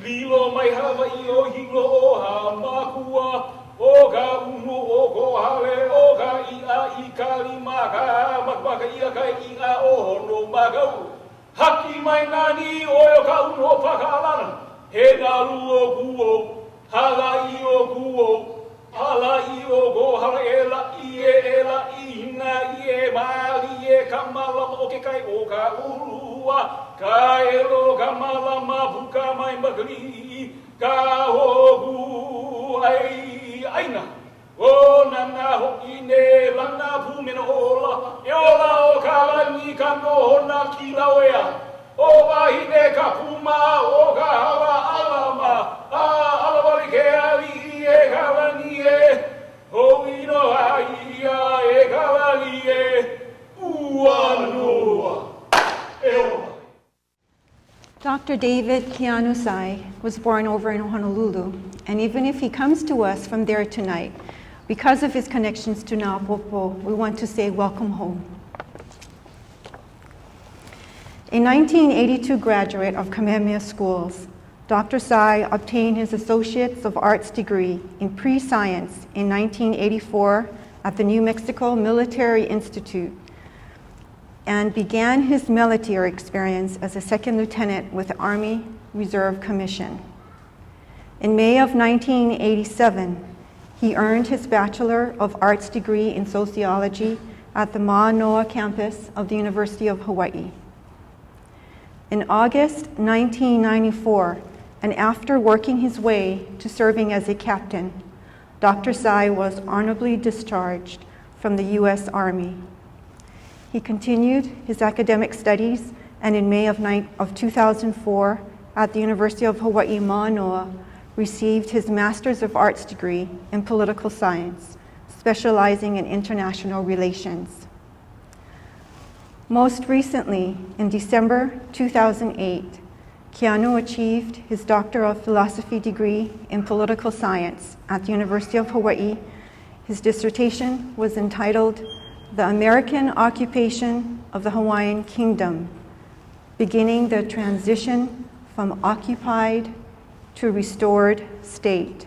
Lilo mai hawa I o hilo o ha makua o ka unu o ko hale o ka ia I kali maka makmaka ia kai ia o hono makau haki mai nani o yo ka unu o pakalana he nalu o kuo hala I o kuo hala I o ko hala ela I na I mali e kamala o ke kai o ka urua ka elo ka malama puka mai magli ka hogu ai aina o nana ho ine lana pumena ola e ola o ka lani ka no na kila oea o wahine ka puma o ka hawa alama alawali ke ali e ka lani e o ino aia e ka lani e uanoa e ola. Dr. David Keanu Sai was born over in Honolulu, and even if he comes to us from there tonight, because of his connections to Napopo, we want to say welcome home. A 1982 graduate of Kamehameha Schools, Dr. Sai obtained his Associates of Arts degree in pre-science in 1984 at the New Mexico Military Institute, and began his military experience as a second lieutenant with the Army Reserve Commission. In May of 1987, he earned his Bachelor of Arts degree in sociology at the Manoa campus of the University of Hawaii. In August 1994, and after working his way to serving as a captain, Dr. Sai was honorably discharged from the U.S. Army. He continued his academic studies, and in May of 2004, at the University of Hawaii Manoa, received his Master's of Arts degree in political science, specializing in international relations. Most recently, in December 2008, Keanu achieved his Doctor of Philosophy degree in political science at the University of Hawaii. His dissertation was entitled The American Occupation of the Hawaiian Kingdom, Beginning the Transition from Occupied to Restored State.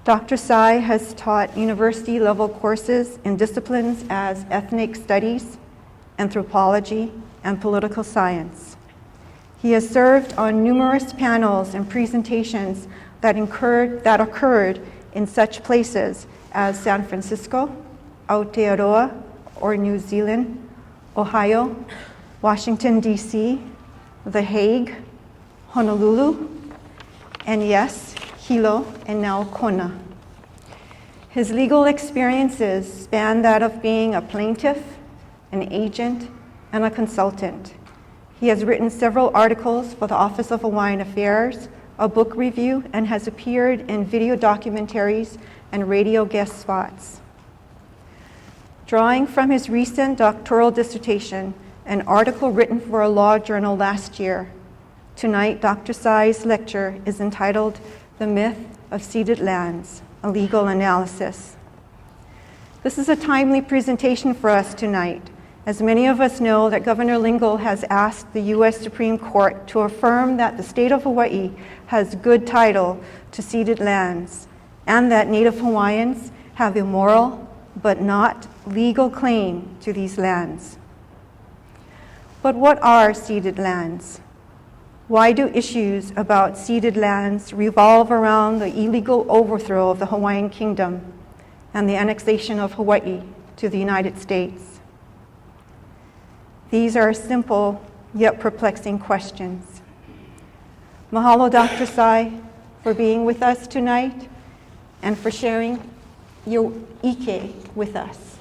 Dr. Sai has taught university-level courses in disciplines as ethnic studies, anthropology, and political science. He has served on numerous panels and presentations that occurred in such places as San Francisco, Aotearoa, or New Zealand, Ohio, Washington, D.C., The Hague, Honolulu, and yes, Hilo, and now Kona. His legal experiences span that of being a plaintiff, an agent, and a consultant. He has written several articles for the Office of Hawaiian Affairs, a book review, and has appeared in video documentaries and radio guest spots. Drawing from his recent doctoral dissertation, an article written for a law journal last year, tonight Dr. Sai's lecture is entitled The Myth of Ceded Lands, a Legal Analysis. This is a timely presentation for us tonight, as many of us know that Governor Lingle has asked the U.S. Supreme Court to affirm that the state of Hawaii has good title to ceded lands, and that Native Hawaiians have a moral but not legal claim to these lands. But what are ceded lands? Why do issues about ceded lands revolve around the illegal overthrow of the Hawaiian Kingdom and the annexation of Hawaii to the United States? These are simple yet perplexing questions. Mahalo, Dr. Sai, for being with us tonight and for sharing your Ike with us.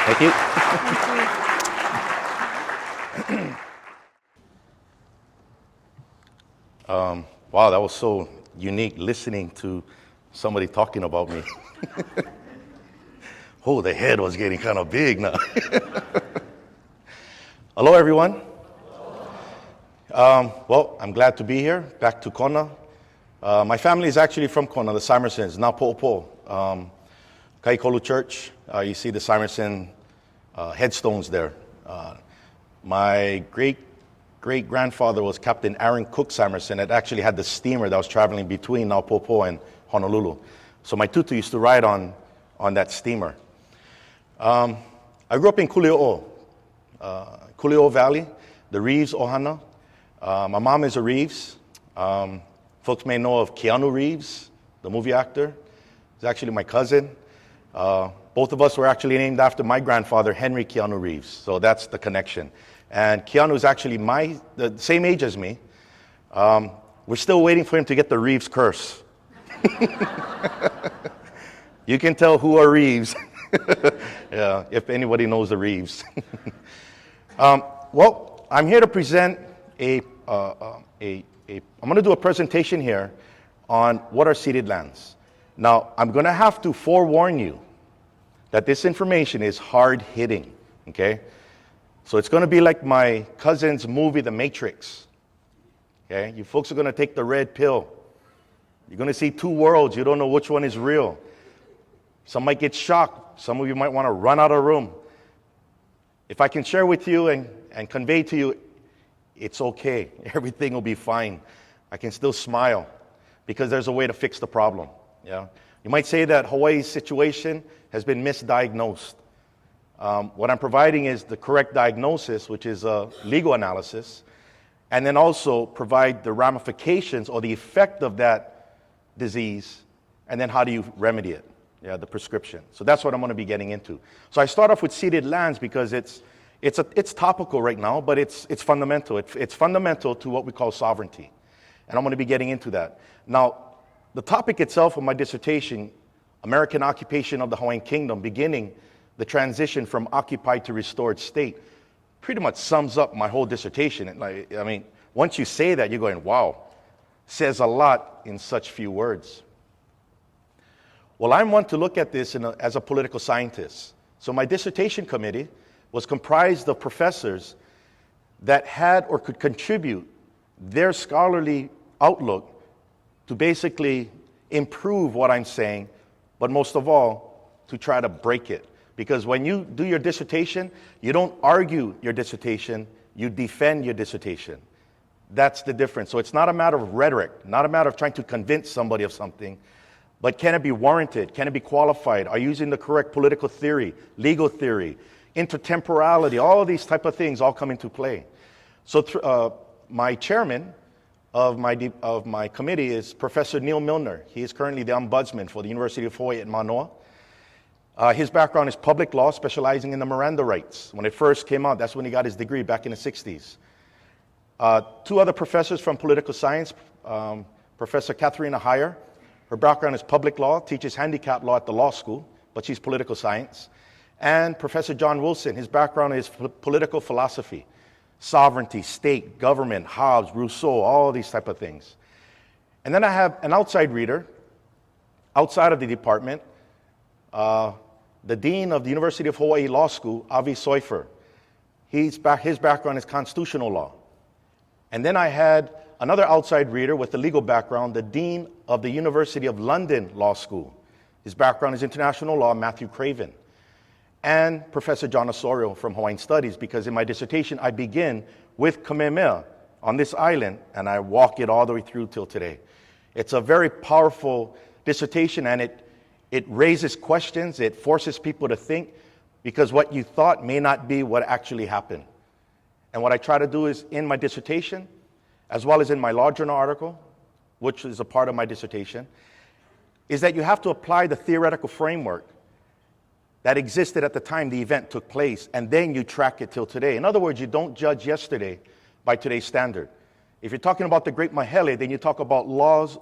Thank you. Wow, that was so unique listening to somebody talking about me. Oh, the head was getting kind of big now. Hello, everyone. Well, I'm glad to be here, back to Kona. My family is actually from Kona, the Simersons, now Po'opo. Kaikolu Church, you see the Simerson headstones there. My great-grandfather was Captain Aaron Cook Simerson that actually had the steamer that was traveling between Naupopo and Honolulu. So my tutu used to ride on that steamer. I grew up in Kuli'o Valley, the Reeves Ohana. My mom is a Reeves. Folks may know of Keanu Reeves, the movie actor. He's actually my cousin. Both of us were actually named after my grandfather, Henry Keanu Reeves. So that's the connection. And Keanu is actually the same age as me. We're still waiting for him to get the Reeves curse. You can tell who are Reeves. Yeah, if anybody knows the Reeves. Well, I'm here to present I'm going to do a presentation here on what are ceded lands. Now, I'm going to have to forewarn you that this information is hard-hitting, okay? So it's going to be like my cousin's movie, The Matrix, okay? You folks are going to take the red pill. You're going to see two worlds. You don't know which one is real. Some might get shocked. Some of you might want to run out of the room. If I can share with you and convey to you, it's okay. Everything will be fine. I can still smile because there's a way to fix the problem. Yeah. You might say that Hawaii's situation has been misdiagnosed. What I'm providing is the correct diagnosis, which is a legal analysis, and then also provide the ramifications or the effect of that disease, and then how do you remedy it? Yeah, the prescription. So that's what I'm going to be getting into. So I start off with ceded lands because it's topical right now, but it's fundamental. It's fundamental to what we call sovereignty, and I'm going to be getting into that. Now, the topic itself of my dissertation, American occupation of the Hawaiian Kingdom, beginning the transition from occupied to restored state, pretty much sums up my whole dissertation. I mean, once you say that, you're going, wow, says a lot in such few words. Well, I want to look at this as a political scientist. So my dissertation committee was comprised of professors that had or could contribute their scholarly outlook to basically improve what I'm saying, but most of all, to try to break it. Because when you do your dissertation, you don't argue your dissertation, you defend your dissertation. That's the difference. So it's not a matter of rhetoric, not a matter of trying to convince somebody of something, but can it be warranted? Can it be qualified? Are you using the correct political theory, legal theory, intertemporality? All of these type of things all come into play. So my chairman of my committee is Professor Neil Milner. He is currently the ombudsman for the University of Hawaii at Manoa. His background is public law, specializing in the Miranda rights. When it first came out, that's when he got his degree back in the 60s. Two other professors from political science, Professor Katharina Heyer. Her background is public law, teaches handicap law at the law school, but she's political science. And Professor John Wilson, his background is political philosophy, sovereignty, state, government, Hobbes, Rousseau, all these type of things. And then I have an outside reader, outside of the department, the dean of the University of Hawaii Law School, Avi Soifer. His background is constitutional law. And then I had another outside reader with a legal background, the dean of the University of London Law School. His background is international law, Matthew Craven. And Professor John Osorio from Hawaiian Studies, because in my dissertation, I begin with Kamehameha on this island, and I walk it all the way through till today. It's a very powerful dissertation, and it raises questions, it forces people to think, because what you thought may not be what actually happened. And what I try to do is, in my dissertation, as well as in my law journal article, which is a part of my dissertation, is that you have to apply the theoretical framework that existed at the time the event took place, and then you track it till today. In other words, you don't judge yesterday by today's standard. If you're talking about the Great Mahele, then you talk about laws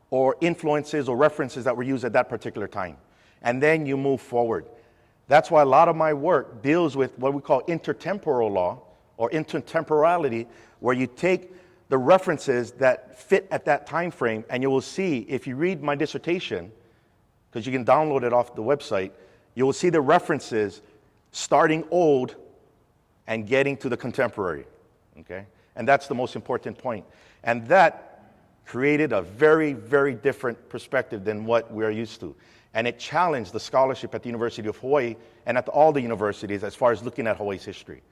or influences or references that were used at that particular time. And then you move forward. That's why a lot of my work deals with what we call intertemporal law or intertemporality, where you take the references that fit at that time frame, and you will see, if you read my dissertation, because you can download it off the website, you will see the references starting old and getting to the contemporary, okay? And that's the most important point. And that created a very, very different perspective than what we're used to. And it challenged the scholarship at the University of Hawaii and at all the universities as far as looking at Hawaii's history.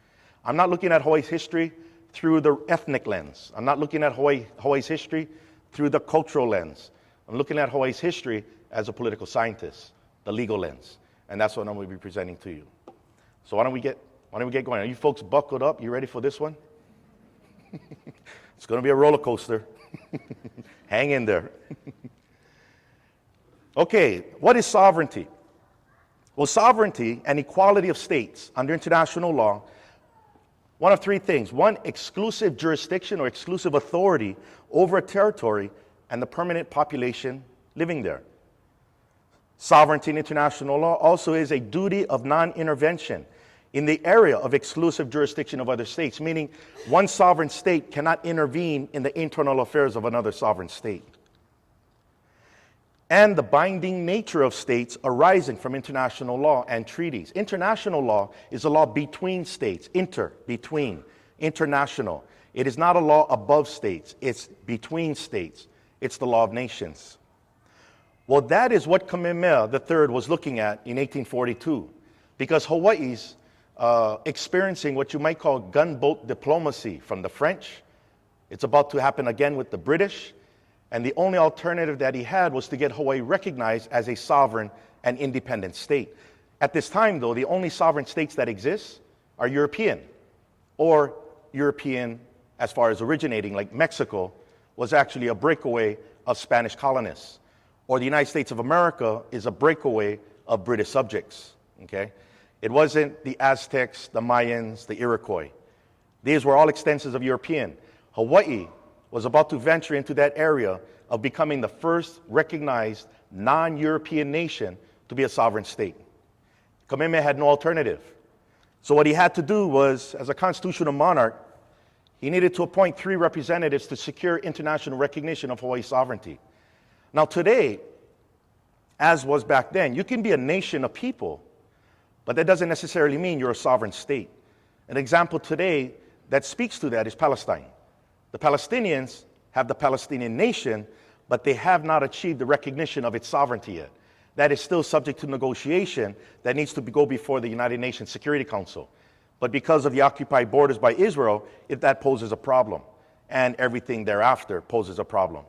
I'm not looking at Hawaii's history through the ethnic lens. I'm not looking at Hawaii's history through the cultural lens. I'm looking at Hawaii's history as a political scientist, the legal lens. And that's what I'm going to be presenting to you. So why don't we get going? Are you folks buckled up? You ready for this one? It's going to be a roller coaster. Hang in there. Okay, what is sovereignty? Well, sovereignty and equality of states under international law, one of three things. One, exclusive jurisdiction or exclusive authority over a territory and the permanent population living there. Sovereignty in international law also is a duty of non-intervention in the area of exclusive jurisdiction of other states, meaning one sovereign state cannot intervene in the internal affairs of another sovereign state. And the binding nature of states arising from international law and treaties. International law is a law between states, between, international. It is not a law above states, it's between states. It's the law of nations. Well, that is what Kamehameha III was looking at in 1842, because Hawaii's experiencing what you might call gunboat diplomacy from the French. It's about to happen again with the British. And the only alternative that he had was to get Hawaii recognized as a sovereign and independent state. At this time, though, the only sovereign states that exist are European, or European as far as originating, like Mexico was actually a breakaway of Spanish colonists, or the United States of America is a breakaway of British subjects, okay? It wasn't the Aztecs, the Mayans, the Iroquois. These were all extensions of European. Hawaii was about to venture into that area of becoming the first recognized non-European nation to be a sovereign state. Kamehameha had no alternative. So what he had to do was, as a constitutional monarch, he needed to appoint 3 representatives to secure international recognition of Hawaii's sovereignty. Now today, as was back then, you can be a nation of people, but that doesn't necessarily mean you're a sovereign state. An example today that speaks to that is Palestine. The Palestinians have the Palestinian nation, but they have not achieved the recognition of its sovereignty yet. That is still subject to negotiation that needs to go before the United Nations Security Council. But because of the occupied borders by Israel, that poses a problem. And everything thereafter poses a problem.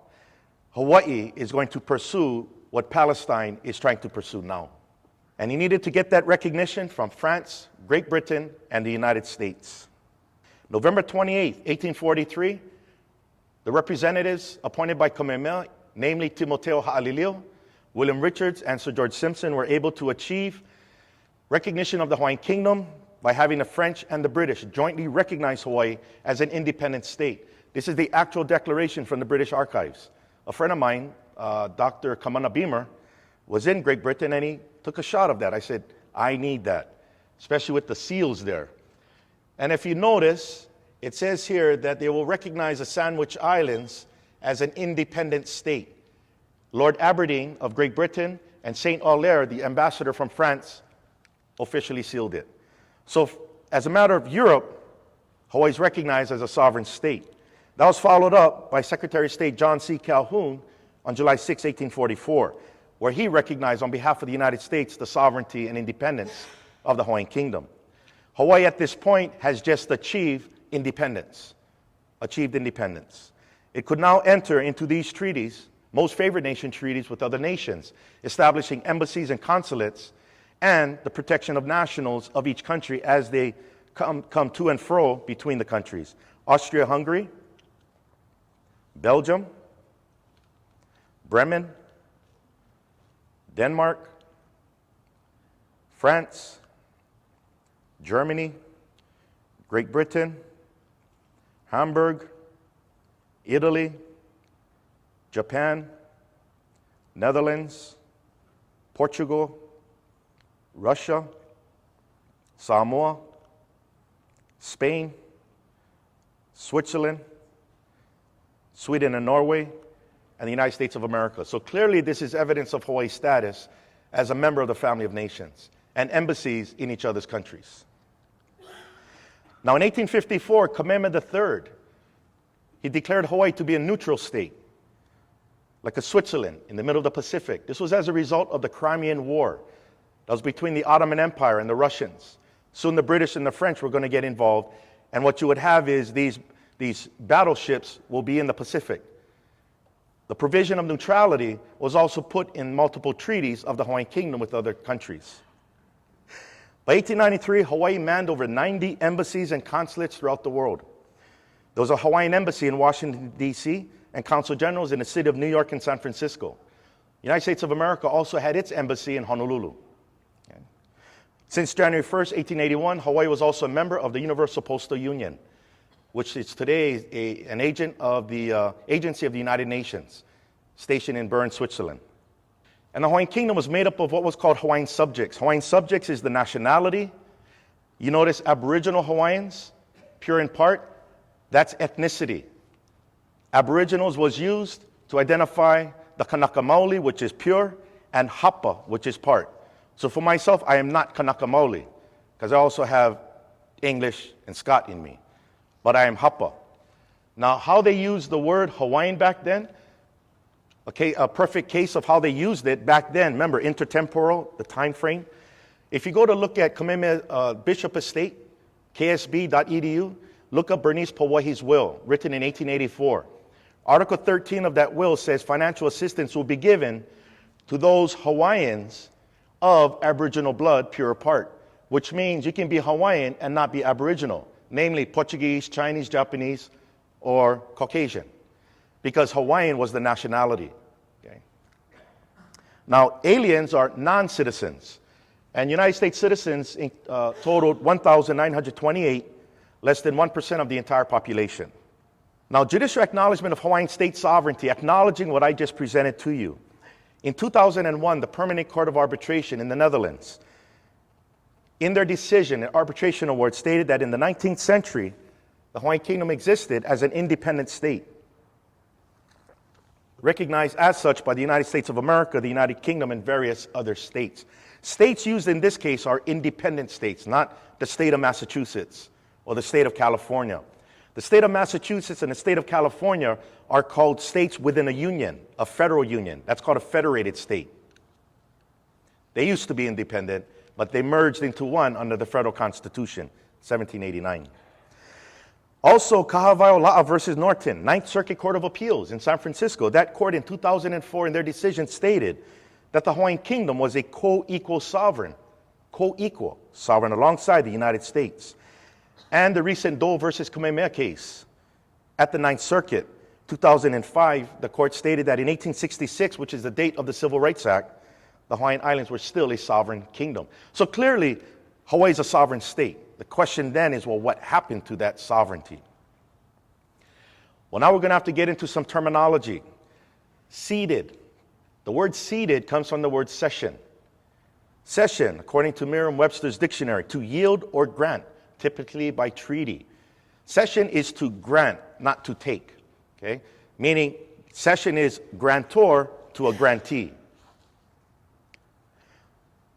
Hawaii is going to pursue what Palestine is trying to pursue now. And he needed to get that recognition from France, Great Britain, and the United States. November 28, 1843, the representatives appointed by Kamehameha, namely Timoteo Ha'alilio, William Richards, and Sir George Simpson, were able to achieve recognition of the Hawaiian Kingdom by having the French and the British jointly recognize Hawaii as an independent state. This is the actual declaration from the British archives. A friend of mine, Dr. Kamana Beamer, was in Great Britain, and he took a shot of that. I said, I need that, especially with the seals there. And if you notice, it says here that they will recognize the Sandwich Islands as an independent state. Lord Aberdeen of Great Britain and Saint Aulaire, the ambassador from France, officially sealed it. So as a matter of Europe, Hawaii is recognized as a sovereign state. That was followed up by Secretary of State John C. Calhoun on July 6, 1844, where he recognized on behalf of the United States the sovereignty and independence of the Hawaiian Kingdom. Hawaii at this point has just achieved independence. It could now enter into these treaties, most favored nation treaties with other nations, establishing embassies and consulates and the protection of nationals of each country as they come to and fro between the countries. Austria-Hungary, Belgium, Bremen, Denmark, France, Germany, Great Britain, Hamburg, Italy, Japan, Netherlands, Portugal, Russia, Samoa, Spain, Switzerland, Sweden and Norway, and the United States of America. So clearly this is evidence of Hawaii's status as a member of the family of nations and embassies in each other's countries. Now in 1854, Kamehameha III, he declared Hawaii to be a neutral state, like a Switzerland in the middle of the Pacific. This was as a result of the Crimean War that was between the Ottoman Empire and the Russians. Soon the British and the French were going to get involved, and what you would have is these battleships will be in the Pacific. The provision of neutrality was also put in multiple treaties of the Hawaiian Kingdom with other countries. By 1893, Hawaii manned over 90 embassies and consulates throughout the world. There was a Hawaiian embassy in Washington, D.C., and consul generals in the city of New York and San Francisco. The United States of America also had its embassy in Honolulu. Okay. Since January 1st, 1881, Hawaii was also a member of the Universal Postal Union, which is today an agent of the Agency of the United Nations, stationed in Bern, Switzerland. And the Hawaiian Kingdom was made up of what was called Hawaiian subjects. Hawaiian subjects is the nationality. You notice Aboriginal Hawaiians, pure in part, that's ethnicity. Aboriginals was used to identify the Kanaka Maoli, which is pure, and Hapa, which is part. So for myself, I am not Kanaka Maoli, because I also have English and Scot in me. But I am Hapa. Now, how they used the word Hawaiian back then, okay, a perfect case of how they used it back then. Remember, intertemporal, the time frame. If you go to look at Kamehameha Bishop Estate, ksb.edu, look up Bernice Pauahi's will, written in 1884. Article 13 of that will says financial assistance will be given to those Hawaiians of Aboriginal blood, pure part, which means you can be Hawaiian and not be Aboriginal, namely Portuguese, Chinese, Japanese, or Caucasian, because Hawaiian was the nationality. Okay. Now, aliens are non-citizens, and United States citizens totaled 1,928, less than 1% of the entire population. Now, judicial acknowledgement of Hawaiian state sovereignty, acknowledging what I just presented to you. In 2001, the Permanent Court of Arbitration in the Netherlands, in their decision, an arbitration award, stated that in the 19th century, the Hawaiian Kingdom existed as an independent state, recognized as such by the United States of America, the United Kingdom, and various other states. States used in this case are independent states, not the state of Massachusetts or the state of California. The state of Massachusetts and the state of California are called states within a union, a federal union. That's called a federated state. They used to be independent, but they merged into one under the federal constitution, 1789. Also, Kahawaiʻolaʻa versus Norton, Ninth Circuit Court of Appeals in San Francisco. That court in 2004 in their decision stated that the Hawaiian Kingdom was a co-equal sovereign alongside the United States. And the recent Dole versus Kamehameha case at the Ninth Circuit, 2005, the court stated that in 1866, which is the date of the Civil Rights Act, the Hawaiian Islands were still a sovereign kingdom. So clearly, Hawaii is a sovereign state. The question then is, well, what happened to that sovereignty? Well, now we're going to have to get into some terminology. Ceded. The word ceded comes from the word cession. Cession, according to Merriam-Webster's dictionary, to yield or grant, typically by treaty. Cession is to grant, not to take. Okay? Meaning, cession is grantor to a grantee.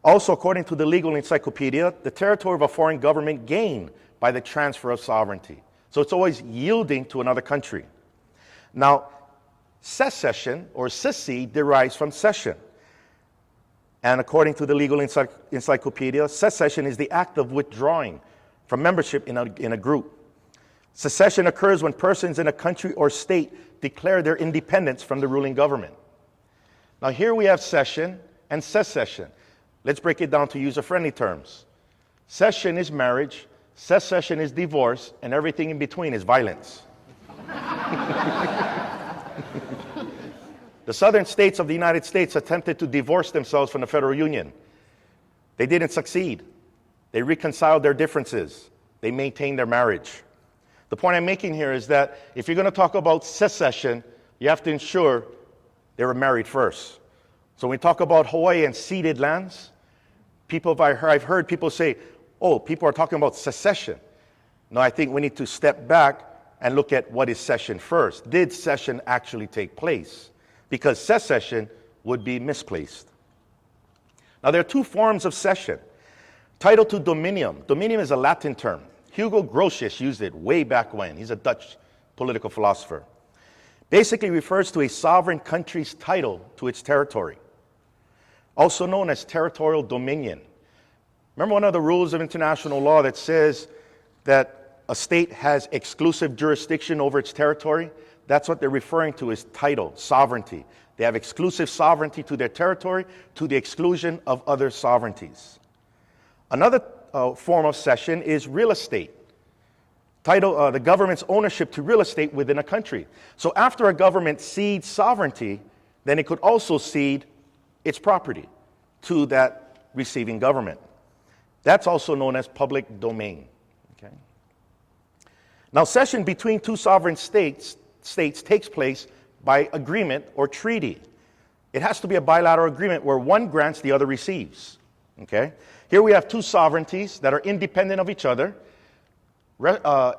Also, according to the Legal Encyclopedia, the territory of a foreign government gained by the transfer of sovereignty. So it's always yielding to another country. Now, secession or secede derives from cession. And according to the Legal Encyclopedia, secession is the act of withdrawing from membership in a group. Secession occurs when persons in a country or state declare their independence from the ruling government. Now here we have cession and secession. Let's break it down to user-friendly terms. Cession is marriage, secession is divorce, and everything in between is violence. The southern states of the United States attempted to divorce themselves from the federal union. They didn't succeed. They reconciled their differences. They maintained their marriage. The point I'm making here is that if you're going to talk about secession, you have to ensure they were married first. So when we talk about Hawaii and ceded lands, I've heard people say, oh, people are talking about secession. No, I think we need to step back and look at what is cession first. Did cession actually take place? Because secession would be misplaced. Now, there are two forms of cession. Title to dominium. Dominium is a Latin term. Hugo Grotius used it way back when. He's a Dutch political philosopher. Basically refers to a sovereign country's title to its territory, also known as territorial dominion. Remember one of the rules of international law that says that a state has exclusive jurisdiction over its territory? That's what they're referring to as title, sovereignty. They have exclusive sovereignty to their territory to the exclusion of other sovereignties. Another form of cession is real estate. Title, the government's ownership to real estate within a country. So after a government cedes sovereignty, then it could also cede its property to that receiving government. That's also known as public domain. Okay? Now, cession between two sovereign states takes place by agreement or treaty. It has to be a bilateral agreement where one grants, the other receives. Okay? Here we have two sovereignties that are independent of each other,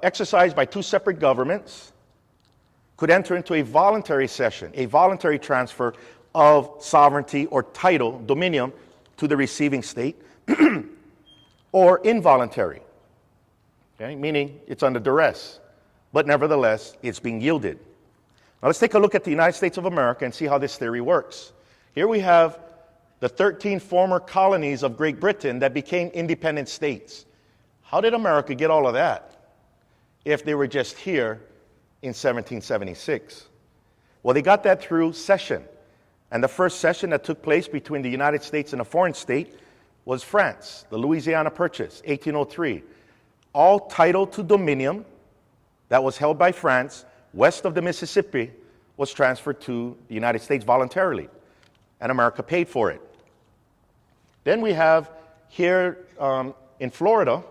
exercised by two separate governments, could enter into a voluntary cession, a voluntary transfer of sovereignty or title, dominion, to the receiving state, or involuntary, okay? Meaning it's under duress, but nevertheless, it's being yielded. Now let's take a look at the United States of America and see how this theory works. Here we have the 13 former colonies of Great Britain that became independent states. How did America get all of that if they were just here in 1776? Well, they got that through cession. And the first cession that took place between the United States and a foreign state was France, the Louisiana Purchase, 1803. All title to dominion that was held by France west of the Mississippi was transferred to the United States voluntarily, and America paid for it. Then we have here in Florida,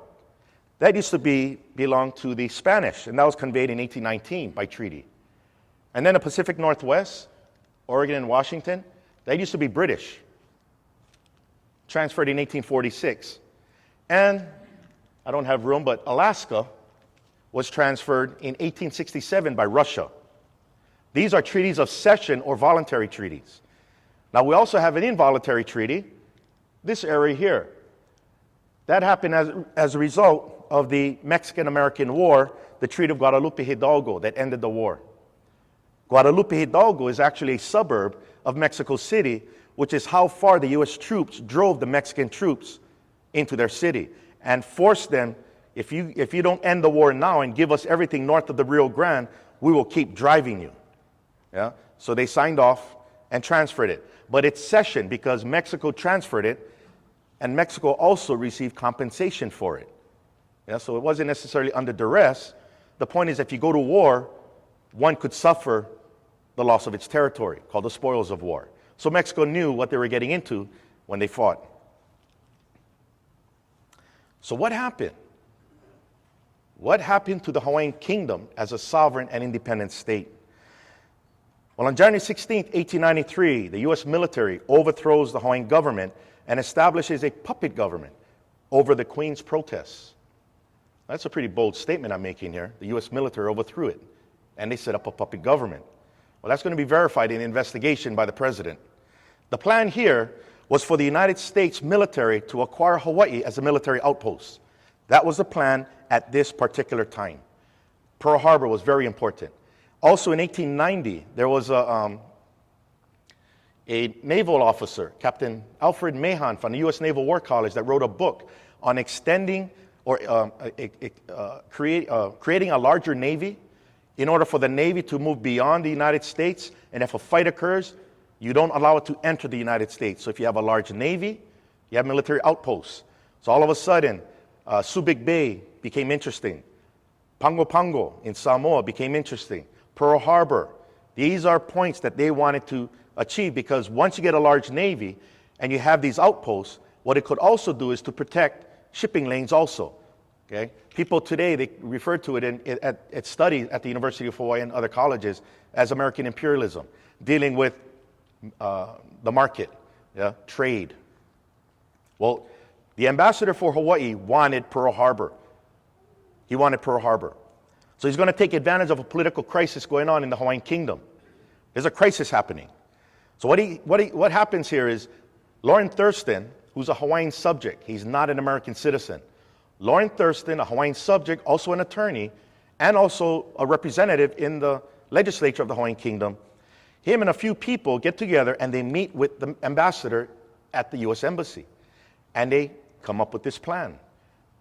that used to belong to the Spanish, and that was conveyed in 1819 by treaty. And then the Pacific Northwest, Oregon and Washington, that used to be British, transferred in 1846. And I don't have room, but Alaska was transferred in 1867 by Russia. These are treaties of cession or voluntary treaties. Now, we also have an involuntary treaty, this area here. That happened as a result of the Mexican-American War, the Treaty of Guadalupe Hidalgo that ended the war. Guadalupe Hidalgo is actually a suburb of Mexico City, which is how far the U.S. troops drove the Mexican troops into their city and forced them, if you don't end the war now and give us everything north of the Rio Grande, we will keep driving you. Yeah? So they signed off and transferred it. But it's cession because Mexico transferred it, and Mexico also received compensation for it. Yeah? So it wasn't necessarily under duress. The point is, if you go to war, one could suffer the loss of its territory, called the spoils of war. So Mexico knew what they were getting into when they fought. So what happened? What happened to the Hawaiian Kingdom as a sovereign and independent state? Well, on January 16, 1893, the U.S. military overthrows the Hawaiian government and establishes a puppet government over the Queen's protests. That's a pretty bold statement I'm making here. The U.S. military overthrew it, and they set up a puppet government. Well, that's going to be verified in an investigation by the president. The plan here was for the United States military to acquire Hawaii as a military outpost. That was the plan at this particular time. Pearl Harbor was very important. Also in 1890, there was a naval officer, Captain Alfred Mahan from the U.S. Naval War College, that wrote a book on extending or creating a larger Navy in order for the Navy to move beyond the United States. And if a fight occurs, you don't allow it to enter the United States. So if you have a large Navy, you have military outposts. So all of a sudden, Subic Bay became interesting. Pago Pago in Samoa became interesting. Pearl Harbor. These are points that they wanted to achieve because once you get a large Navy and you have these outposts, What it could also do is to protect shipping lanes also. Okay? People today, they refer to it at studies at the University of Hawaii and other colleges as American imperialism, dealing with the market, trade. Well, the ambassador for Hawaii wanted Pearl Harbor. He wanted Pearl Harbor. So he's going to take advantage of a political crisis going on in the Hawaiian Kingdom. There's a crisis happening. So what happens here is Lauren Thurston, who's a Hawaiian subject, he's not an American citizen. Lauren Thurston, a Hawaiian subject, also an attorney, and also a representative in the legislature of the Hawaiian Kingdom, him and a few people get together and they meet with the ambassador at the U.S. Embassy. And they come up with this plan.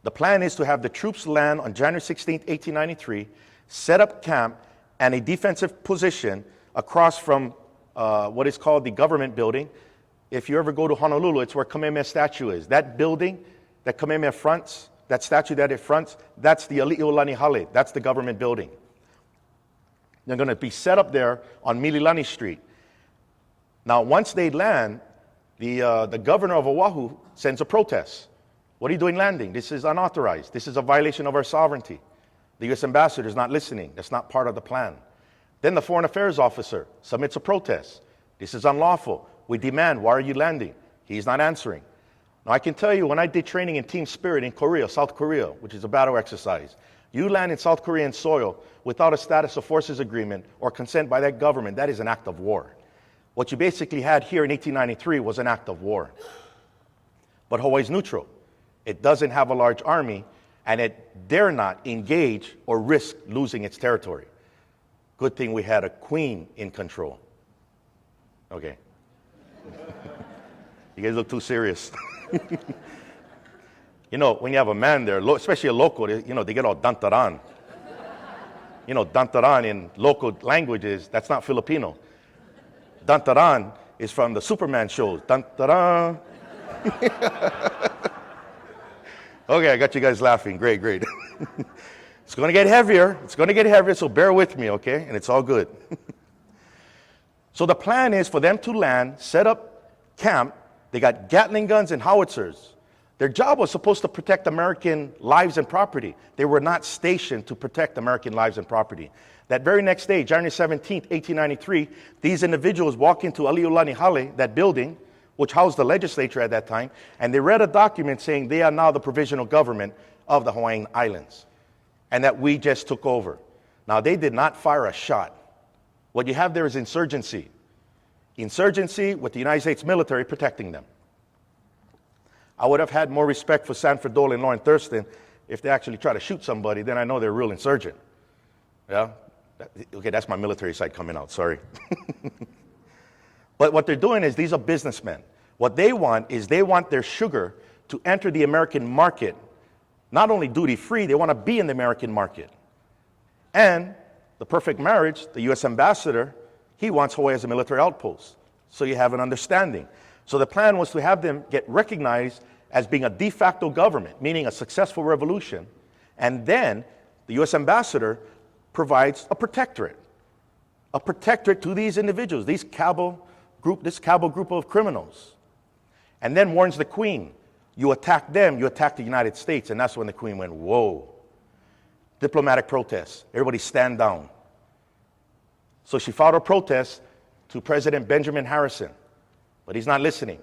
The plan is to have the troops land on January 16, 1893, set up camp and a defensive position across from what is called the government building. If you ever go to Honolulu, it's where Kamehameha statue is. That building that Kamehameha fronts, that statue that it fronts, that's the Ali'olani Hale. That's the government building. They're going to be set up there on Mililani Street. Now, once they land, the governor of Oahu sends a protest. What are you doing landing? This is unauthorized. This is a violation of our sovereignty. The U.S. ambassador is not listening. That's not part of the plan. Then the foreign affairs officer submits a protest. This is unlawful. We demand, why are you landing? He's not answering. Now, I can tell you, when I did training in Team Spirit in Korea, South Korea, which is a battle exercise, you land in South Korean soil without a status of forces agreement or consent by that government, that is an act of war. What you basically had here in 1893 was an act of war. But Hawaii's neutral. It doesn't have a large army, and it dare not engage or risk losing its territory. Good thing we had a queen in control. Okay. You guys look too serious. You know, when you have a man there, especially a local, they get all dantaran. Dantaran in local languages, that's not Filipino. Dantaran is from the Superman shows. Dantaran. Okay, I got you guys laughing. Great. It's going to get heavier. So bear with me, okay? And it's all good. So the plan is for them to land, set up camp. They got Gatling guns and howitzers. Their job was supposed to protect American lives and property. They were not stationed to protect American lives and property. That very next day, January 17th, 1893, these individuals walk into Ali'olani Hale, that building, which housed the legislature at that time, and they read a document saying they are now the provisional government of the Hawaiian Islands, and that we just took over. Now, they did not fire a shot. What you have there is insurgency. Insurgency with the United States military protecting them. I would have had more respect for Sanford Dole and Lauren Thurston if they actually try to shoot somebody, then I know they're a real insurgent. Yeah? Okay, that's my military side coming out, sorry. But what they're doing is these are businessmen. What they want is they want their sugar to enter the American market, not only duty-free, they want to be in the American market. And the perfect marriage, the U.S. ambassador, he wants Hawaii as a military outpost. So you have an understanding. So the plan was to have them get recognized as being a de facto government, meaning a successful revolution. And then the U.S. ambassador provides a protectorate to these individuals, this cabal group of criminals. And then warns the queen, you attack them, you attack the United States. And that's when the queen went, whoa. Diplomatic protests. Everybody stand down. So she filed a protest to President Benjamin Harrison. But he's not listening.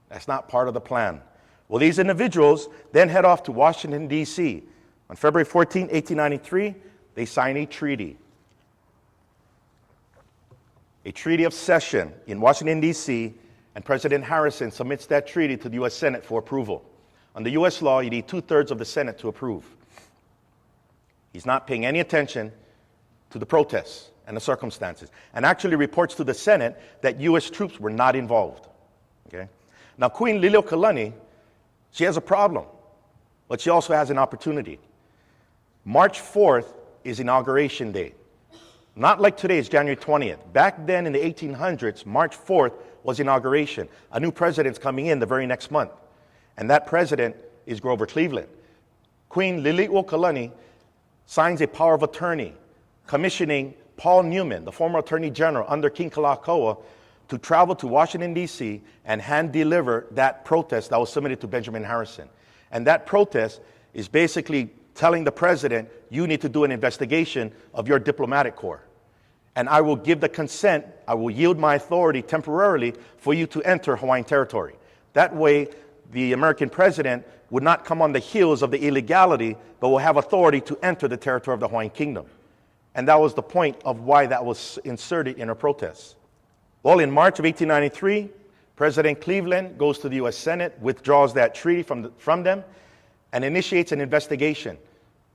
That's not part of the plan. Well, these individuals then head off to Washington, D.C. On February 14, 1893, they sign a treaty. A treaty of cession in Washington, D.C., and President Harrison submits that treaty to the U.S. Senate for approval. Under U.S. law, you need 2/3 of the Senate to approve. He's not paying any attention to the protests and the circumstances, and actually reports to the Senate that U.S. troops were not involved. Okay? Now, Queen Liliuokalani, she has a problem, but she also has an opportunity. March 4th is Inauguration Day. Not like today, it's January 20th. Back then in the 1800s, March 4th was inauguration. A new president's coming in the very next month. And that president is Grover Cleveland. Queen Liliuokalani signs a power of attorney, commissioning Paul Newman, the former Attorney General under King Kalakaua, to travel to Washington, D.C. and hand deliver that protest that was submitted to Benjamin Harrison. And that protest is basically telling the president, you need to do an investigation of your diplomatic corps. And I will give the consent, I will yield my authority temporarily for you to enter Hawaiian territory. That way, the American president would not come on the heels of the illegality, but will have authority to enter the territory of the Hawaiian Kingdom. And that was the point of why that was inserted in her protest. Well, in March of 1893, President Cleveland goes to the U.S. Senate, withdraws that treaty from them, and initiates an investigation.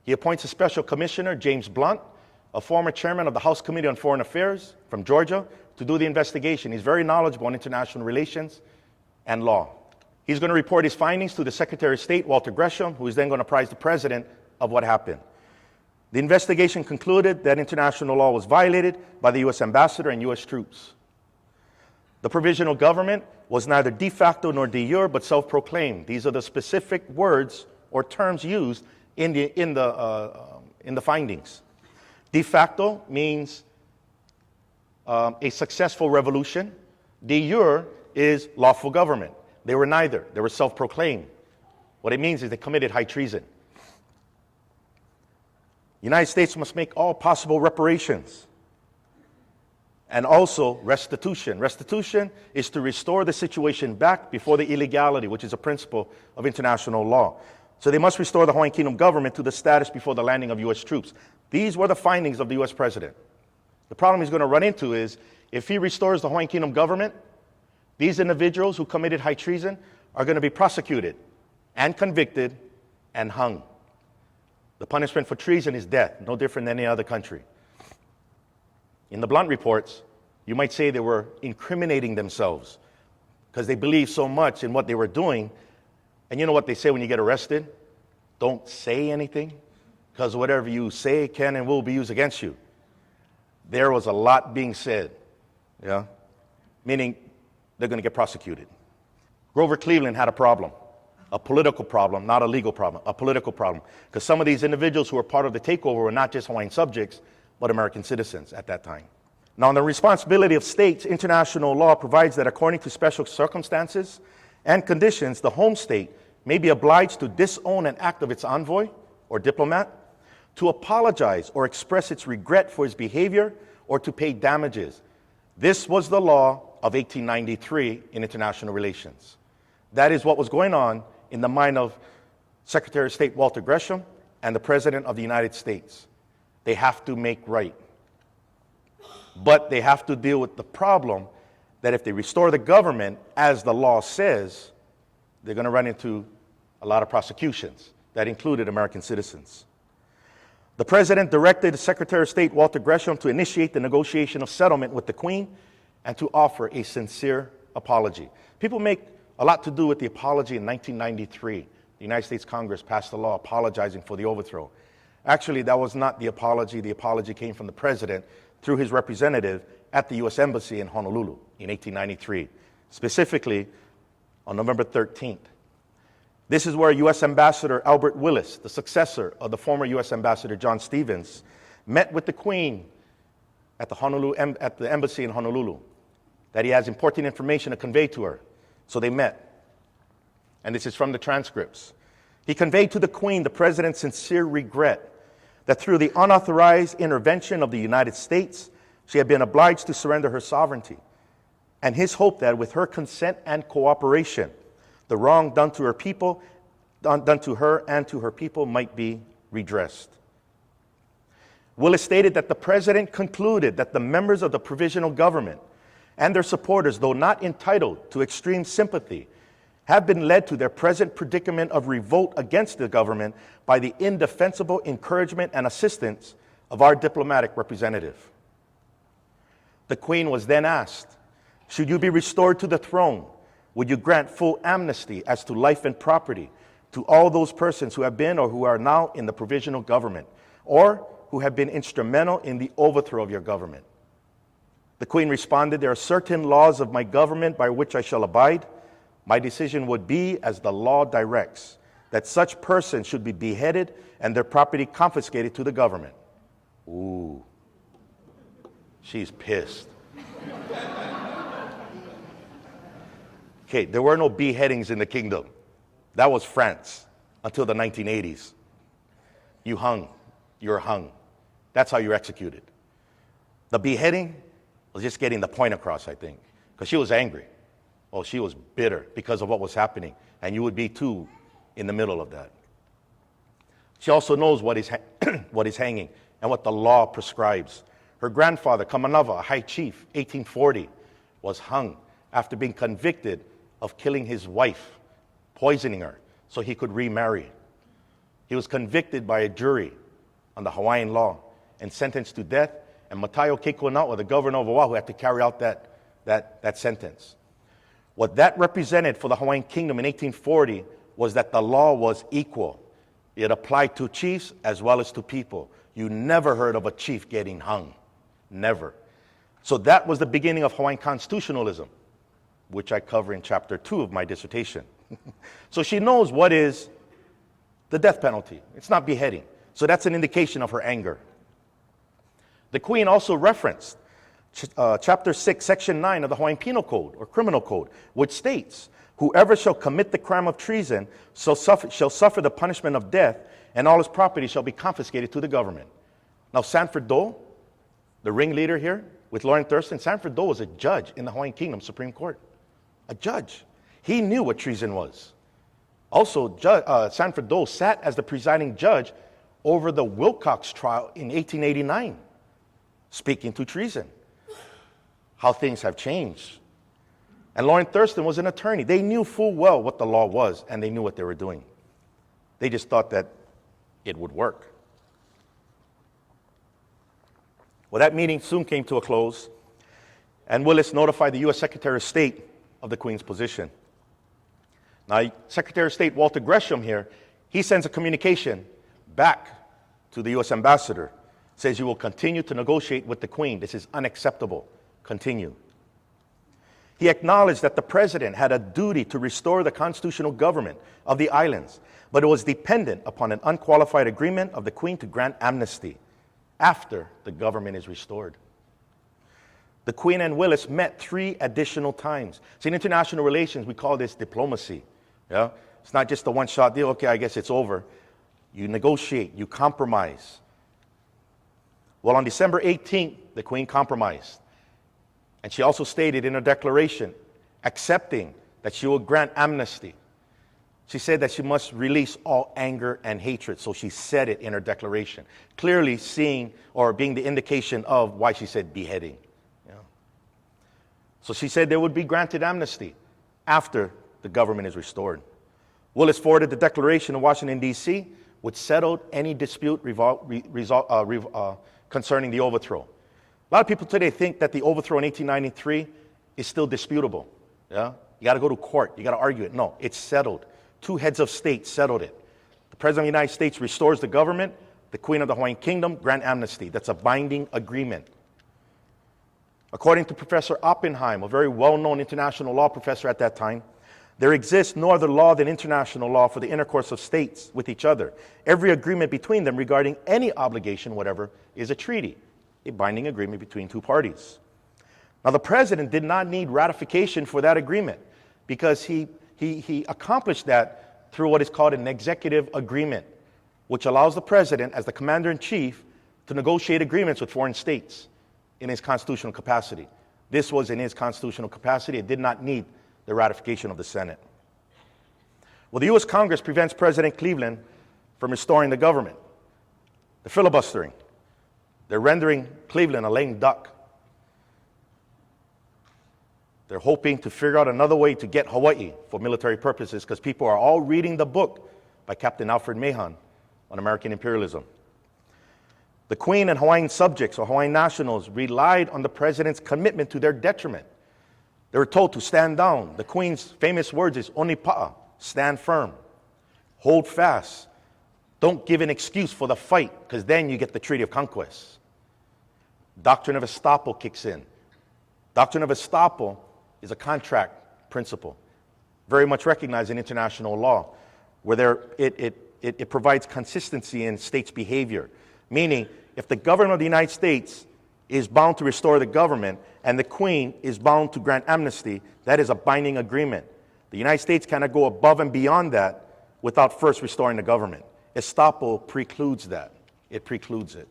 He appoints a special commissioner, James Blunt, a former chairman of the House Committee on Foreign Affairs from Georgia, to do the investigation. He's very knowledgeable on international relations and law. He's going to report his findings to the Secretary of State, Walter Gresham, who is then going to apprise the president of what happened. The investigation concluded that international law was violated by the U.S. ambassador and U.S. troops. The provisional government was neither de facto nor de jure, but self-proclaimed. These are the specific words or terms used in the findings. De facto means a successful revolution. De jure is lawful government. They were neither. They were self-proclaimed. What it means is they committed high treason. The United States must make all possible reparations and also restitution. Restitution is to restore the situation back before the illegality, which is a principle of international law. So they must restore the Hawaiian Kingdom government to the status before the landing of U.S. troops. These were the findings of the U.S. president. The problem he's going to run into is if he restores the Hawaiian Kingdom government, these individuals who committed high treason are going to be prosecuted and convicted and hung. The punishment for treason is death, no different than any other country. In the Blunt reports, you might say they were incriminating themselves because they believed so much in what they were doing. And you know what they say when you get arrested? Don't say anything, because whatever you say can and will be used against you. There was a lot being said, yeah, meaning they're going to get prosecuted. Grover Cleveland had a problem, a political problem, not a legal problem, a political problem, because some of these individuals who were part of the takeover were not just Hawaiian subjects, but American citizens at that time. Now, on the responsibility of states, international law provides that according to special circumstances and conditions, the home state may be obliged to disown an act of its envoy or diplomat, to apologize or express its regret for his behavior, or to pay damages. This was the law of 1893 in international relations. That is what was going on in the mind of Secretary of State Walter Gresham and the President of the United States. They have to make right. But they have to deal with the problem that if they restore the government, as the law says, they're going to run into a lot of prosecutions that included American citizens. The President directed the Secretary of State, Walter Gresham, to initiate the negotiation of settlement with the Queen and to offer a sincere apology. People make a lot to do with the apology in 1993. The United States Congress passed a law apologizing for the overthrow. Actually, that was not the apology. The apology came from the President through his representative at the U.S. Embassy in Honolulu in 1893, specifically on November 13th. This is where U.S. Ambassador Albert Willis, the successor of the former U.S. Ambassador John Stevens, met with the Queen at the embassy in Honolulu, that he has important information to convey to her. So they met. And this is from the transcripts. He conveyed to the Queen the President's sincere regret that through the unauthorized intervention of the United States, she had been obliged to surrender her sovereignty, and his hope that with her consent and cooperation, the wrong done to her people, done to her and to her people, might be redressed. Willis stated that the President concluded that the members of the provisional government and their supporters, though not entitled to extreme sympathy, have been led to their present predicament of revolt against the government by the indefensible encouragement and assistance of our diplomatic representative. The Queen was then asked, should you be restored to the throne, would you grant full amnesty as to life and property to all those persons who have been or who are now in the provisional government, or who have been instrumental in the overthrow of your government? The Queen responded, there are certain laws of my government by which I shall abide. My decision would be as the law directs, that such persons should be beheaded and their property confiscated to the government. Ooh, she's pissed. Okay, there were no beheadings in the kingdom. That was France until the 1980s. You hung. You're hung. That's how you're executed. The beheading was just getting the point across, I think, because she was angry. Oh, she was bitter because of what was happening, and you would be too in the middle of that. She also knows what is hanging and what the law prescribes. Her grandfather, Kamanava, a high chief, 1840, was hung after being convicted of killing his wife, poisoning her so he could remarry. He was convicted by a jury on the Hawaiian law and sentenced to death, and Matayo Kekuanaʻo, the governor of Oahu, had to carry out that sentence. What that represented for the Hawaiian kingdom in 1840 was that the law was equal. It applied to chiefs as well as to people. You never heard of a chief getting hung. Never. So that was the beginning of Hawaiian constitutionalism, which I cover in chapter 2 of my dissertation. So she knows what is the death penalty. It's not beheading. So that's an indication of her anger. The Queen also referenced chapter 6, section 9 of the Hawaiian Penal Code, or Criminal Code, which states, whoever shall commit the crime of treason shall suffer the punishment of death, and all his property shall be confiscated to the government. Now, Sanford Dole, the ringleader here with Lauren Thurston, Sanford Dole was a judge in the Hawaiian Kingdom Supreme Court. A judge. He knew what treason was. Also, Sanford Dole sat as the presiding judge over the Wilcox trial in 1889, speaking to treason. How things have changed. And Lauren Thurston was an attorney. They knew full well what the law was, and they knew what they were doing. They just thought that it would work. Well, that meeting soon came to a close, and Willis notified the U.S. Secretary of State of the Queen's position. Now, Secretary of State Walter Gresham here, he sends a communication back to the U.S. ambassador, says you will continue to negotiate with the Queen. This is unacceptable. Continue. He acknowledged that the president had a duty to restore the constitutional government of the islands, but it was dependent upon an unqualified agreement of the Queen to grant amnesty after the government is restored. The Queen and Willis met 3 additional times. See, in international relations, we call this diplomacy. Yeah? It's not just a one-shot deal, okay, I guess it's over. You negotiate, you compromise. Well, on December 18th, the Queen compromised. And she also stated in her declaration, accepting that she will grant amnesty. She said that she must release all anger and hatred. So she said it in her declaration, clearly seeing or being the indication of why she said beheading. Yeah. So she said there would be granted amnesty after the government is restored. Willis forwarded the declaration to Washington, D.C., which settled any dispute concerning the overthrow. A lot of people today think that the overthrow in 1893 is still disputable. Yeah? You got to go to court. You got to argue it. No, it's settled. 2 heads of state settled it. The President of the United States restores the government. The Queen of the Hawaiian Kingdom grant amnesty. That's a binding agreement. According to Professor Oppenheim, a very well-known international law professor at that time, there exists no other law than international law for the intercourse of states with each other. Every agreement between them regarding any obligation, whatever, is a treaty, a binding agreement between 2 parties. Now, the president did not need ratification for that agreement because he accomplished that through what is called an executive agreement, which allows the president, as the commander-in-chief, to negotiate agreements with foreign states in his constitutional capacity. This was in his constitutional capacity. It did not need the ratification of the Senate. Well, the U.S. Congress prevents President Cleveland from restoring the government. They're filibustering. They're rendering Cleveland a lame duck. They're hoping to figure out another way to get Hawaii for military purposes because people are all reading the book by Captain Alfred Mahan on American imperialism. The Queen and Hawaiian subjects or Hawaiian nationals relied on the president's commitment to their detriment. They were told to stand down. The Queen's famous words is "Onipa'a," stand firm, hold fast. Don't give an excuse for the fight because then you get the Treaty of Conquest. Doctrine of estoppel kicks in. Doctrine of estoppel is a contract principle, very much recognized in international law, where it provides consistency in states' behavior. Meaning, if the government of the United States is bound to restore the government and the Queen is bound to grant amnesty, that is a binding agreement. The United States cannot go above and beyond that without first restoring the government. Estoppel precludes that. It precludes it.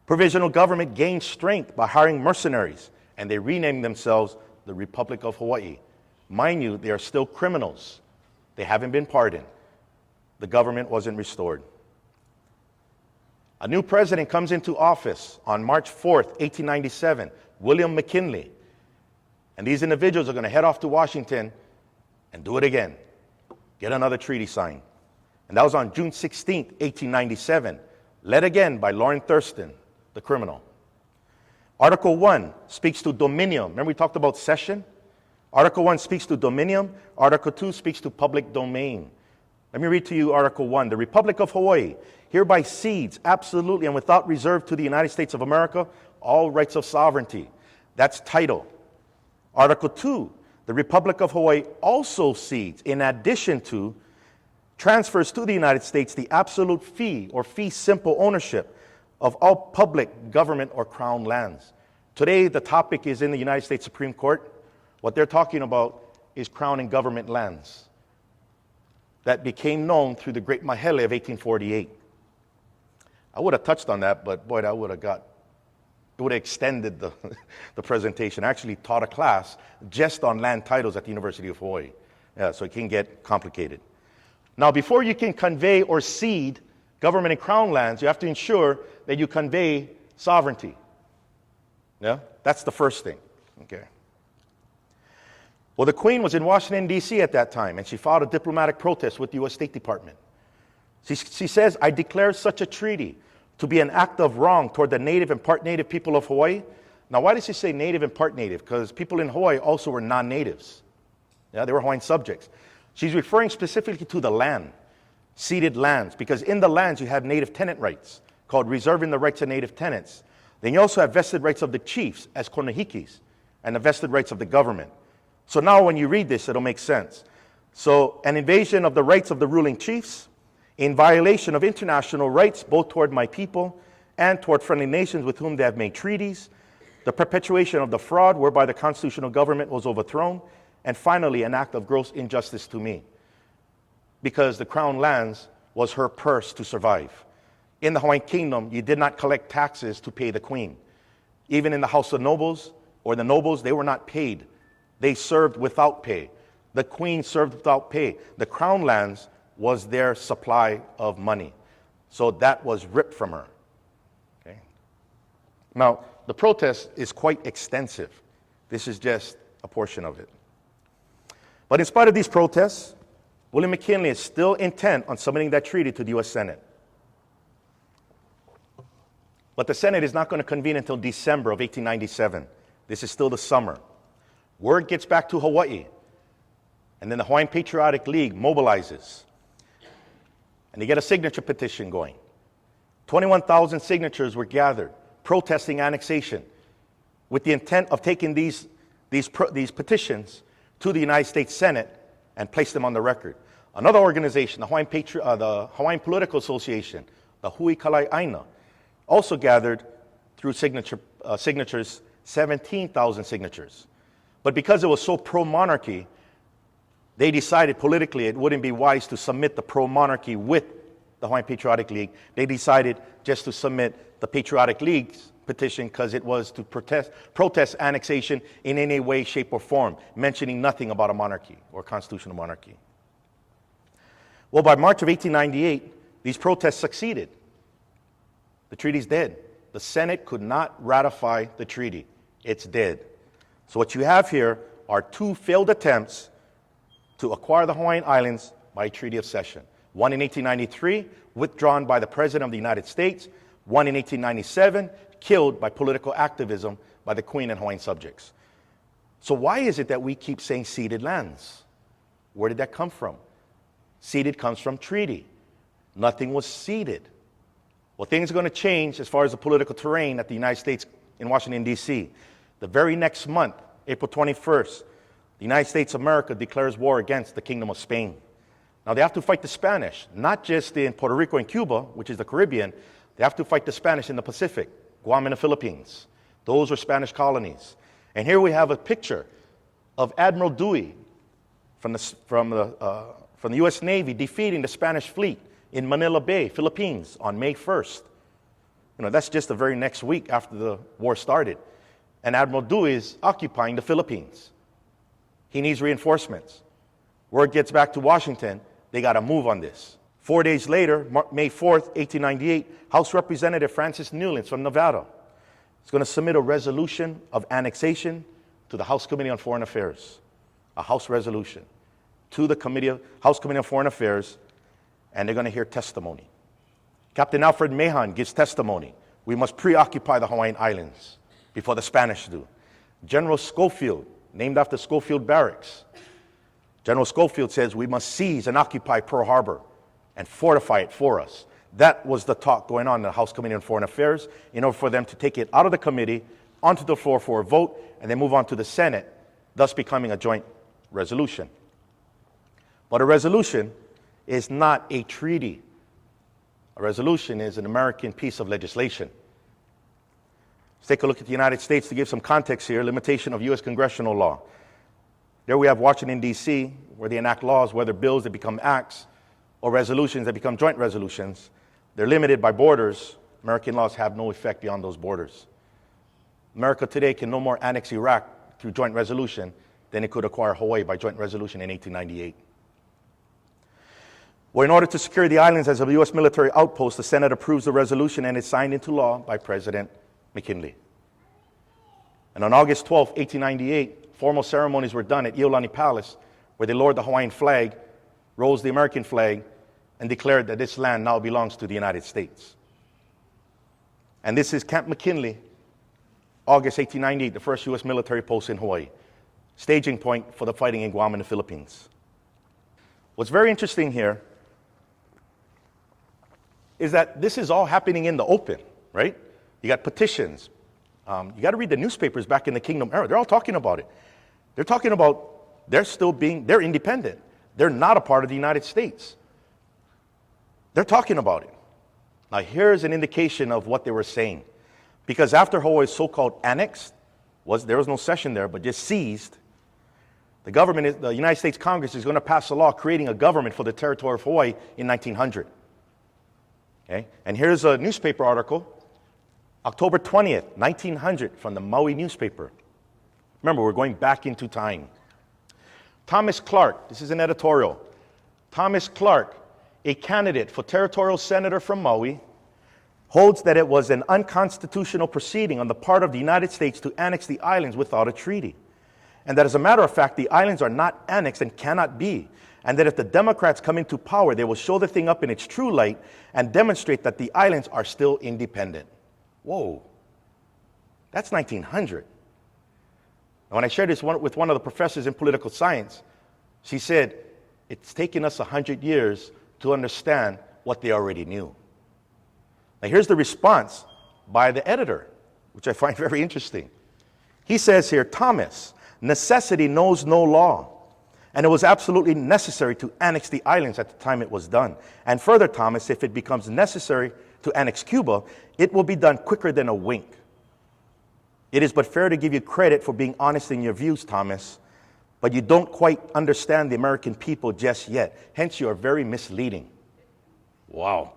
Provisional government gained strength by hiring mercenaries, and they renamed themselves the Republic of Hawaii. Mind you, they are still criminals. They haven't been pardoned. The government wasn't restored. A new president comes into office on March 4th, 1897, William McKinley. And these individuals are going to head off to Washington and do it again. Get another treaty signed. And that was on June 16th, 1897, led again by Lawrence Thurston, the criminal. Article 1 speaks to dominion. Remember we talked about cession? Article 1 speaks to dominion. Article 2 speaks to public domain. Let me read to you Article 1. The Republic of Hawaii hereby cedes absolutely and without reserve to the United States of America all rights of sovereignty. That's title. Article 2. The Republic of Hawaii also cedes, in addition to, transfers to the United States the absolute fee or fee simple ownership of all public, government, or crown lands. Today, the topic is in the United States Supreme Court. What they're talking about is crown and government lands that became known through the Great Mahele of 1848. I would have touched on that, but boy, it would have extended the presentation. I actually taught a class just on land titles at the University of Hawaii. Yeah, so it can get complicated. Now, before you can convey or cede government and crown lands, you have to ensure that you convey sovereignty. Yeah, that's the first thing. Okay. Well, the Queen was in Washington, D.C. at that time, and she filed a diplomatic protest with the U.S. State Department. She says, I declare such a treaty to be an act of wrong toward the native and part native people of Hawaii. Now, why does she say native and part native? Because people in Hawaii also were non-natives. Yeah, they were Hawaiian subjects. She's referring specifically to the land, ceded lands, because in the lands you have native tenant rights, called reserving the rights of native tenants. Then you also have vested rights of the chiefs as konehikis, and the vested rights of the government. So now when you read this, it'll make sense. So an invasion of the rights of the ruling chiefs, in violation of international rights, both toward my people and toward friendly nations with whom they have made treaties, the perpetuation of the fraud whereby the constitutional government was overthrown, and finally, an act of gross injustice to me, because the crown lands was her purse to survive. In the Hawaiian Kingdom, you did not collect taxes to pay the Queen. Even in the House of Nobles, or the nobles, they were not paid. They served without pay. The Queen served without pay. The crown lands was their supply of money. So that was ripped from her. Okay? Now, the protest is quite extensive. This is just a portion of it. But in spite of these protests, William McKinley is still intent on submitting that treaty to the U.S. Senate. But the Senate is not going to convene until December of 1897. This is still the summer. Word gets back to Hawaii, and then the Hawaiian Patriotic League mobilizes. And they get a signature petition going. 21,000 signatures were gathered, protesting annexation, with the intent of taking these petitions to the United States Senate and place them on the record. Another organization, the Hawaiian Political Association, the Hui Kalai Aina, also gathered through signatures, 17,000 signatures. But because it was so pro-monarchy, they decided politically it wouldn't be wise to submit the pro-monarchy with the Hawaiian Patriotic League. They decided just to submit the Patriotic League's petition because it was to protest annexation in any way, shape, or form, mentioning nothing about a monarchy or constitutional monarchy. Well, by March of 1898, these protests succeeded. The treaty's dead. The Senate could not ratify the treaty. It's dead. So what you have here are two failed attempts to acquire the Hawaiian Islands by Treaty of Cession. One in 1893, withdrawn by the President of the United States. One in 1897, killed by political activism by the Queen and Hawaiian subjects. So why is it that we keep saying ceded lands? Where did that come from? Ceded comes from treaty. Nothing was ceded. Well, things are going to change as far as the political terrain at the United States in Washington, D.C. The very next month, April 21st, the United States of America declares war against the Kingdom of Spain. Now, they have to fight the Spanish, not just in Puerto Rico and Cuba, which is the Caribbean. They have to fight the Spanish in the Pacific, Guam and the Philippines. Those are Spanish colonies. And here we have a picture of Admiral Dewey from the U.S. Navy defeating the Spanish fleet in Manila Bay, Philippines, on May 1st. That's just the very next week after the war started. And Admiral Dewey is occupying the Philippines. He needs reinforcements. Word gets back to Washington, they got to move on this. 4 days later, May 4th, 1898, House Representative Francis Newlands from Nevada is going to submit a resolution of annexation to the House Committee on Foreign Affairs. A House resolution to the House Committee on Foreign Affairs, and they're going to hear testimony. Captain Alfred Mahon gives testimony. We must preoccupy the Hawaiian Islands before the Spanish do. General Schofield, named after Schofield Barracks, General Schofield says we must seize and occupy Pearl Harbor and fortify it for us. That was the talk going on in the House Committee on Foreign Affairs in order for them to take it out of the committee, onto the floor for a vote, and then move on to the Senate, thus becoming a joint resolution. But a resolution is not a treaty. A resolution is an American piece of legislation. Let's take a look at the United States to give some context here, limitation of U.S. congressional law. There we have Washington, D.C., where they enact laws, whether bills that become acts or resolutions that become joint resolutions. They're limited by borders. American laws have no effect beyond those borders. America today can no more annex Iraq through joint resolution than it could acquire Hawaii by joint resolution in 1898. Well, in order to secure the islands as a U.S. military outpost, the Senate approves the resolution and it's signed into law by President McKinley. And on August 12, 1898, formal ceremonies were done at Iolani Palace, where they lowered the Hawaiian flag, rose the American flag, and declared that this land now belongs to the United States. And this is Camp McKinley, August 1898, the first U.S. military post in Hawaii, staging point for the fighting in Guam and the Philippines. What's very interesting here is that this is all happening in the open, right? You got petitions. You got to read the newspapers back in the Kingdom era. They're all talking about it. They're talking about they're independent. They're not a part of the United States. They're talking about it. Now, here's an indication of what they were saying. Because after Hawaii's so-called annexed, there was no cession there, but just seized, the United States Congress is going to pass a law creating a government for the territory of Hawaii in 1900. Okay? And here's a newspaper article, October 20th, 1900, from the Maui newspaper. Remember, we're going back into time. Thomas Clark, this is an editorial. Thomas Clark, a candidate for territorial senator from Maui, holds that it was an unconstitutional proceeding on the part of the United States to annex the islands without a treaty. And that as a matter of fact, the islands are not annexed and cannot be. And that if the Democrats come into power, they will show the thing up in its true light and demonstrate that the islands are still independent. Whoa, that's 1900. When I shared this with one of the professors in political science, she said, it's taken us 100 years to understand what they already knew. Now here's the response by the editor, which I find very interesting. He says here, Thomas, necessity knows no law, and it was absolutely necessary to annex the islands at the time it was done. And further, Thomas, if it becomes necessary to annex Cuba, it will be done quicker than a wink. It is but fair to give you credit for being honest in your views, Thomas, but you don't quite understand the American people just yet. Hence, you are very misleading. Wow.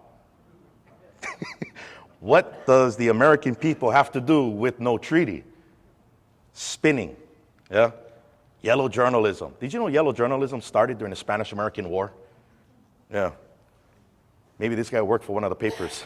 What does the American people have to do with no treaty? Spinning. Yeah. Yellow journalism. Did you know yellow journalism started during the Spanish-American War? Yeah. Maybe this guy worked for one of the papers.